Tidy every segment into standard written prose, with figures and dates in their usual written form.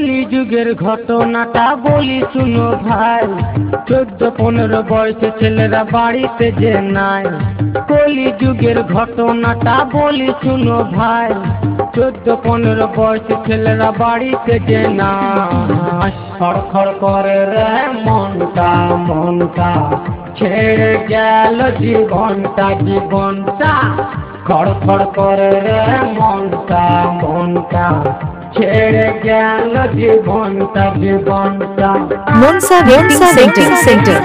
কলি যুগের ঘটনাটা বলি শুনো ভাই, 14-15 বয়সে ছেলেরা বাড়িতে যে নাই। কলি যুগের ঘটনাটা বলি শুনো ভাই, 14-15 বয়সে ছেলেরা বাড়িতে যে নাই। খড়খড় করে রে মনটা মনটা, ছেড়ে গেল জীবনটা জীবনটা। খড়খড় করে রে মনটা মনটা, ছেড়ে গেল জীবনটা জীবনটা। Manasa waiting centre.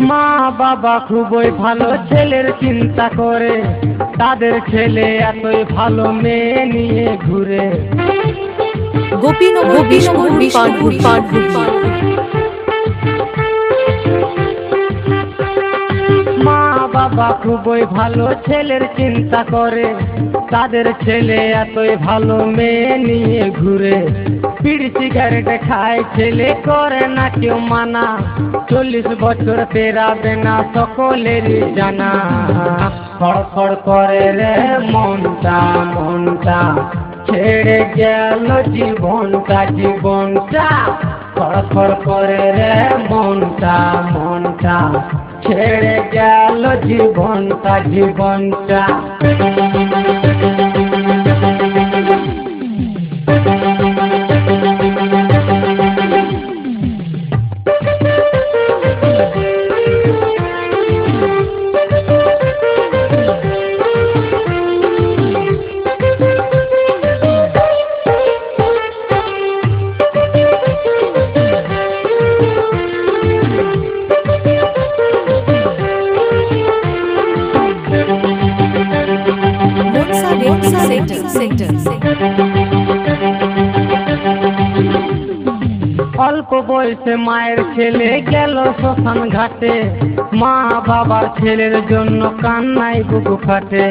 মা বাবা খুবই ভালো ছেলের চিন্তা করে, তাদের ছেলে এতই ভালো মেয়ে নিয়ে ঘুরে। মা বাবা খুবই ভালো ছেলের চিন্তা করে, তাদের ছেলে এতই ভালো মেয়ে নিয়ে ঘুরে। বিড়ি সিগারেট খায় ছেলে, করে না কেউ মানা, 40 বছর পেরাবে না সকলেরই জানা। খড়খড় করে রে মনটা মনটা, ছেড়ে গেল জীবনটা জীবনটা। খড়খড় করে রে মনটা মনটা, ছেড়ে গেল জীবনটা জীবনটা। অল্প বয়সে মায়ের ছেলে গেল শ্মশান ঘাটে, মা বাবার ছেলের জন্য কান্নায় বুকু ফাটে।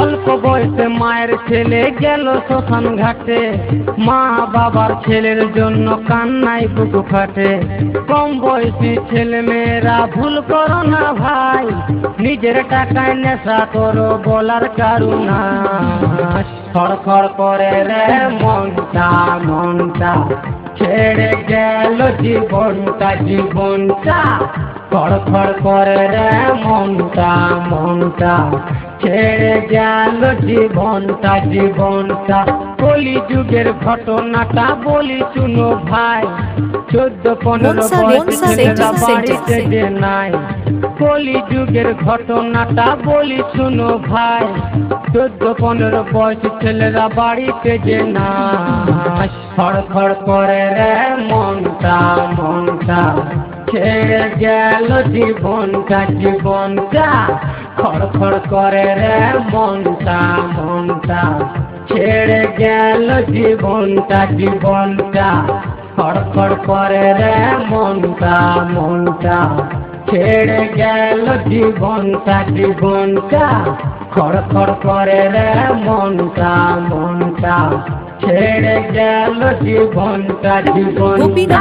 অল্প বয়সে মায়ের ছেলে গেল শ্মশান ঘাটে, মা বাবার ছেলের জন্য কান্নায় বুকু ফাটে। কম বয়সী ছেলে মেয়েরা ভুল করো না ভাই, নিজের টাকায় নেশা করো বলার কারুনা। খড়খড় করে রে মনটা মনটা, ছেড়ে গেল জীবনটা জীবনটা। খড়খড় করে রে মনটা মনটা, ছেড়ে গেল জীবনটা জীবনটা। কলি যুগের ঘটনাটা বলি শুনো ভাই, 14-15 বয়সে ছেলেরা বাড়িতে যে নাই। কলি যুগের ঘটনাটা বলি শুনো ভাই, 14-15 বয়সে ছেলেরা বাড়িতে যে নাই। খড়খড় করে রে মনটা মনটা, ছেড়ে গেল জীবনটা জীবনটা। খড়খড় করে রে মনটা মনটা, ছেড়ে গেল জীবনটা জীবনটা। খড়খড় করে রে মনটা মনটা, ছেড়ে গেল জীবনটা জীবনটা। খড়খড় করে রে মনটা মনটা, ছেড়ে গেল জীবনটা জীবনটা।